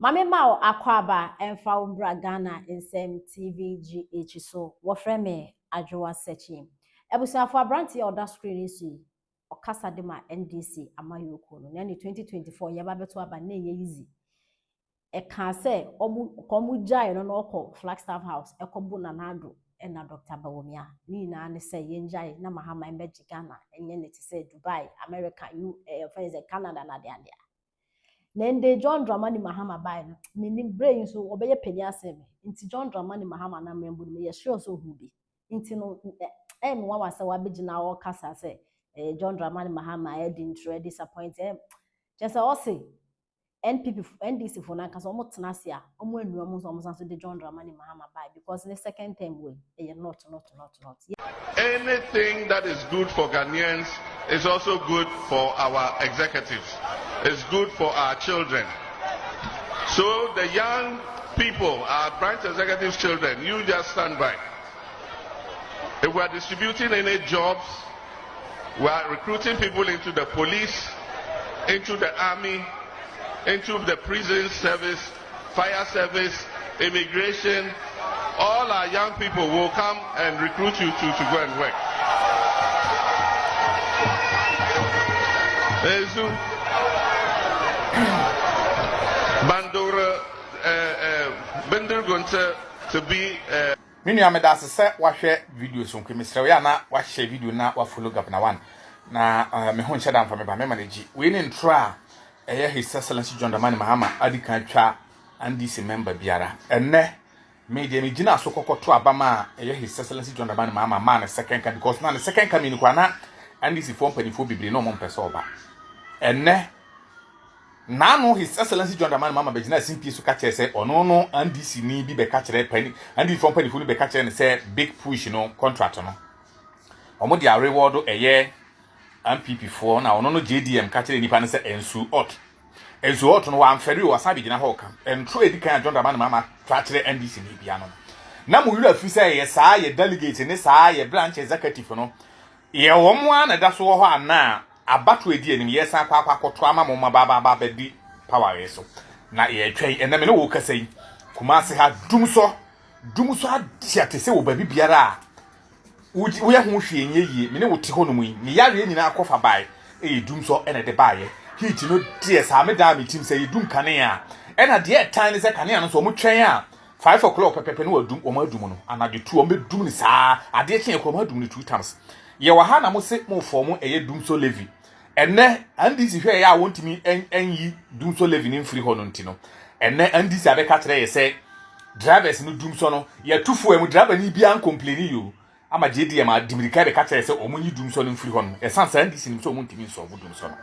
Mame Mao Akwaba Emfa Umbra Ghana Insem TVGH so wofreme Adwoa Sechi. Ebusuafo abranti ya oda screen si okasa de ma NDC amayoko no. Na 2024 yeba beto aba na ye easy. E kan say omu jai no no okọ Flagstaff House ekobu na nado na Dr. Bawumia. Ni na ne say yenjai na mahama embeji Ghana enye ne ti say Dubai, America, Canada na de ade. Nende John Dramani Mahama by meaning brain so obey penny asem. Inti John Dramani Mahama na membu me sure so who be. Inti no one was a wabijina or cassa say John Dramani Mahama didn't disappoint him. Just all say NDC for Nankas almost Nasia, almost the John Dramani Mahama by because the second time way not. Anything that is good for Ghanaians is also good for our executives. It's good for our children. So the young people, our branch executive children, you just stand by. If we are distributing any jobs, we are recruiting people into the police, into the army, into the prison service, fire service, immigration. All our young people will come and recruit you to go and work. Bandora Bender going to be Mini ameda se wa hwe videos on kemesre ya na wa share video na wa follow up na one na me ho nhyeda mfa me ba me manage we ni ntra His Excellency John Dramani Mahama adikan twa NDC member biara enne me de me gina so kokoto abama His Excellency John Dramani Mahama man the second card because na the second card ni kwa na NDC form panifo bibiri no mo mpese oba enne nanu His Excellency John Dramani Mahama begina simpi so ka kire ono no NDC ni bi be ka kire pani NDC form panifo ni be ka kire ne say big push no contract no omo dia reward MPP4 na ono no JDM ka kire nipa ne se ensu ot no wa mferi wa sabi gina hoka entro edikan John Dramani Mahama tra kire NDC ni bia no na mu yura fi se ye saa ye delegate ne saa ye branch executive no ye wo mo ana da so ho ana abato edi enim ye san kwa akoto ama mo ba bedi power yeso na ye twei ena me ne wo kasai kuma se ha dumso atiate se wo ba bibiara wo ye ho hwe enye yie me ne wo ti ho no mu ni yare nyina akofa bai dumso ena de baie hit no tie sa me da me tim se yedum kane a ena de time se kane a no so mo twen a 5 o'clock pepepe no wadum o ma dum no anade tu o me dum ni saa ade kyen ko ma dum ni 2 times ye wa ha na mo se mo form dumso levy enne NDC hwe ya wontimi enyi dumso levy ni mfiri ho no ntino enne NDC abeka kire ye se drivers no dumso no ye tufu emu driver ni bia complain yo ama JDM adimirika be ka kire se omunyi dumso no mfiri ho no esansa NDC ni so omuntimi so dumso no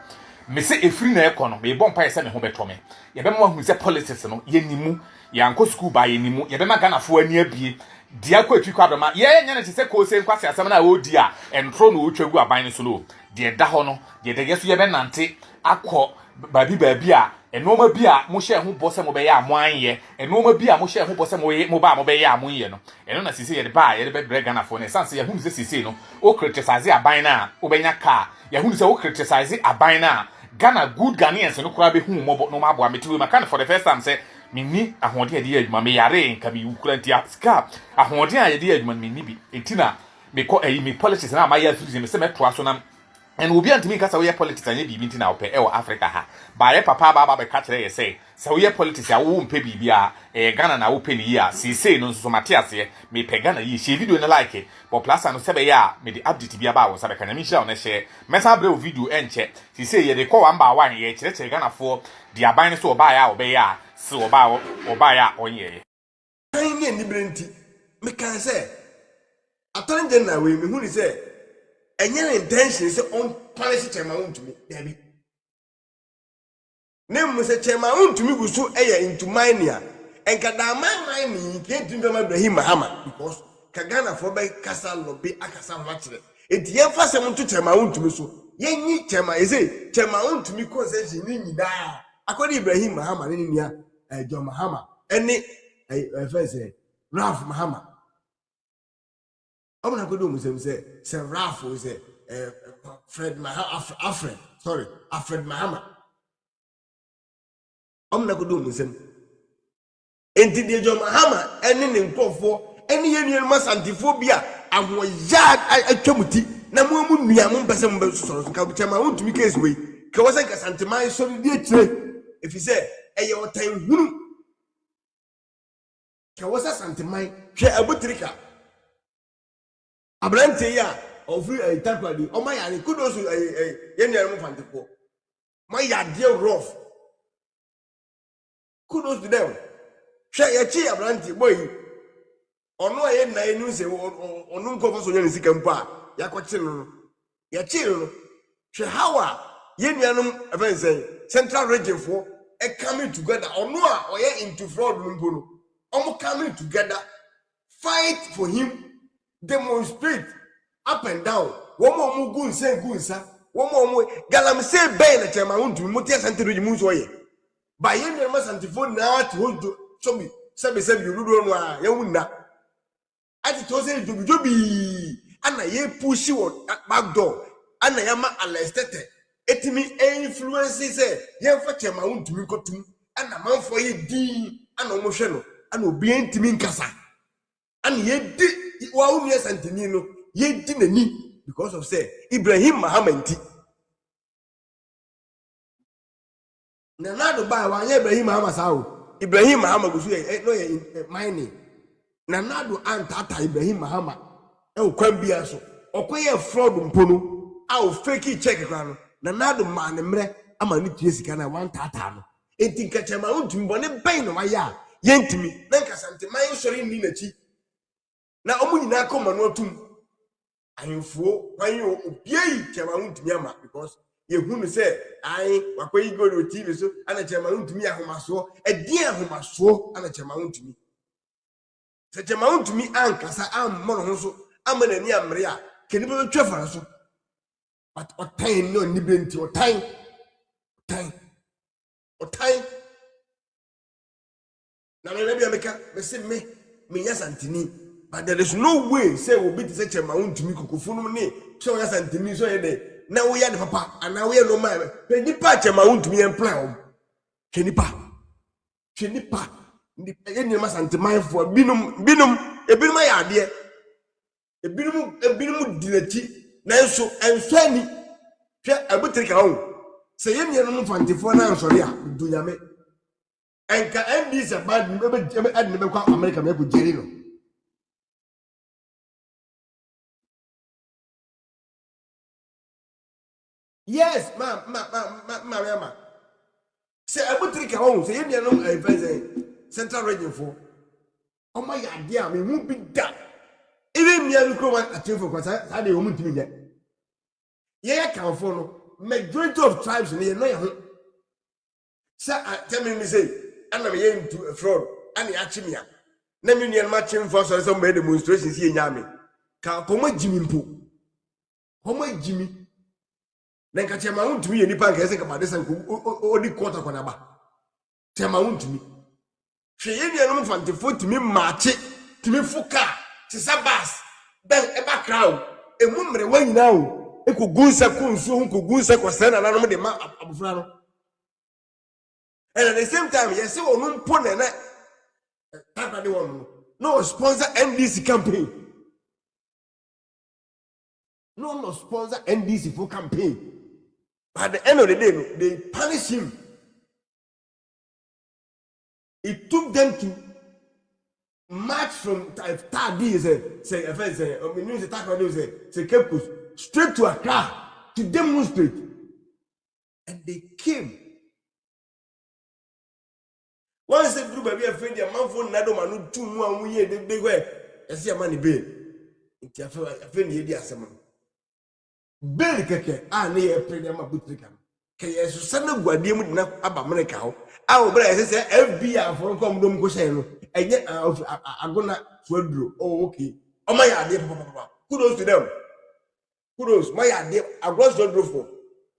me se efiri na ekono me bon pa se me ho betome ye be mo hu se politics no ye nimu ya nko school ba ye nimu ye be ma Ghana fo ani abie dia kwa twi kwa bema ye nya na se ko se nkwase asem na odi a entro no otwagu aban so no de da ho no de yeso ye be nante akọ baabi a enoma bi a mo hye ho bose mo be ya amo anye enoma bi a mo hye ho bose mo ba mo be ya amo ye no eno na sisi ye de ba ye de be bre Ghana fo na sanse ye hu se sisi no o criticize aban na o be nya ka ye hu se o criticize aban na Ghana good Ghanaians no kura be hu mo no ma bo ametiwe maka for the first time say minni ahode ade adwuma me yare nka me ukuranti ska ahode ade adwuma me ni bi entina me ko me politics na ma ya free me se me toa so na and obi antimi ka sa we politics anya bibi ntina ope e wo Africa ha ba ye papa ba be ka kire ye say sa we politics ya wo mpe bibi a Ghana na wo pe ni ya sisi no so Matias ye me pe Ghana yi share video na like but plus no se be ya me the update bia ba wo sa be kana mi share on share mesa bre video enche sisi ye de ko wan ba wan ye kire Ghana fo di aban so oba ya obe ya si oba ya onye kan ni ni brenti me kan say atanje na we me hu ni say enye intention say on punish chairman untumi dabi nem say chairman untumi gusu eya into mania enka da man ni ke tindo Ibrahim Mahama because kagana for be kasa lobby akasa watire etiye fa se mtu chairman untumi so yenyi chairman ese chairman untumi concession ni nyida akodi Ibrahim Mahama ni nia John Mahama eni say Ralph Mahama I'm not going to say Ralph was Fred Mahama, Alfred Mahama. I'm not going to say enti de John Mahama ene ne nkofo ene yenuen masantifobia ahoya atwamuti na mo nua mo mpese mo be so ka butema wontumi case we ka wose ka santemai so de atire efise eye otan hunu ka wose santemai hwe abutrika abrante ya ofri takwadi o ma yare kudos yenua mo fantefo ma yade rough kudos to them hwe ya chi abrante boy ono aye na enu se onu nkofo so nya sika mpa yakwachi no ya chi no hwe hawa yenuanum even central region for coming together ono a oye into fraud mpo no omo coming together fight for him demonstrate up and down womo gunsa womo galamse bay na chema wontu mutia central region mu so ye ba yenuanum santifo na to hold so me sebe yurudo no a yewunna ati to say jobi ana ye push wo back door ana yama alestete etimi influence say ye fa chema untumi kotum ana manfo ye din ana omohwe no ana obi entimi nkasa ana ye di wa unu santini no ye di nani because of say Ibrahim Mahamanti na nado ba wa ye Ibrahim Mahama sawo Ibrahim Mahama gusu no ye mining na nado antata Ibrahim Mahama kwan bia so okoye fraud mpono a fake check kwano na nado ma ne mre ama ne tie sika na wan tata no enti nkachema untumi bone ben no waya yentimi na nkasante man sori ni nachi na omunyina akoma no atum ahemfuo kwanyo obiei chema untumi ama because yehunu se ai wakwayi go do TV so ana chema untumi ahomaso edi ahomaso ana chema untumi se chema untumi ankasa ammo no so amana ni amre a keni be twefara so but otan no ni benti otan na me bia meka me se me yasantini but there is no way say we be to say chema untumi kokofunu ni so yasantini so ye de na wo ya de papa ana wo ye no ma pe nipa chema untumi employ o kenipa ndi eni ma santimai fo binum ya ade ebinum dilati na enso ani hwe abutrika ho se yemi no mfantifo na nsori a dunyame enka NDC bad be adne be kwa America me ko jeri no yes ma se abutrika ho se yemi no central region for o ma ya ade a me hu bi da even me alukro one achieve for sa dey omu ntimi je ye kan for no majority of tribes ne no ye ho sa tell me say ana me ye into fraud ani achimia na me nua ma chim for so some demonstrations ye nya me ka ko ma jimi mpo ho ma jimi na nka chema ntimi ye nipa nka ese ka bade san ko odi quarter ko na ba chema ntimi hwe ye nua no mfante fotimi maache timi fuka tisabas ben eba crowd emumre wanyina o ekogunsa kunsu hu kogunsa kwasana nanom de ma abufra no and at the same time yes say onu mpo na tata de won no sponsor NDC campaign no sponsor NDC for campaign but at the end of the day no, they punish him. It took them to march from Tadi say Cape Coast straight to Accra to demonstrate, and they came. Once they do baby afraid their man phone nado manu 2 mu ye they go see a money bill. It's afraid ye dia asem. Bill keke na ye afraid am abutrika. Ke yesu sana guadie mu na aba America ho. Awo bra say FBI for come dom go say no. Enye agona swadro. Oh okay. O ma ya de papa. Kudos to them. Kudos ma ya de agona swadro for.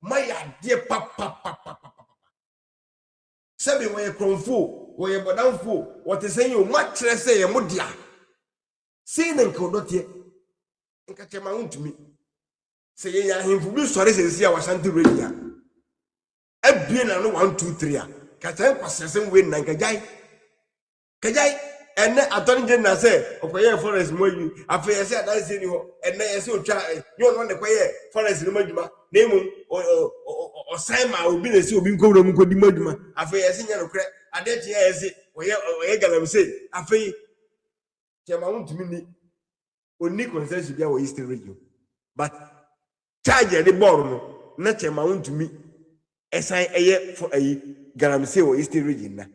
Ma ya de papa. Sebi we kronfo, we bodanfo, what is saying you much less say modia. See then kodotie. Nka chema untumi. Say ya himfu bi sori say sia wasanti radio. Ebie na no 1 2 3 a. Ka tan kwasesen we na nka jai. kajai ene attorney general say okoye forest mo yi afa ye say adanse ni ho ene ye say otwa you no ne koye forest ni madwuma na emu o sign ma obi na say obi nkowura mu kodi madwuma afa ye say nya no kre ade tie ye say oye galam say afa yi chema untumi ni oni consensus bia wo Eastern region but charge the board no na chema untumi esan eye for ayi galam say wo Eastern region na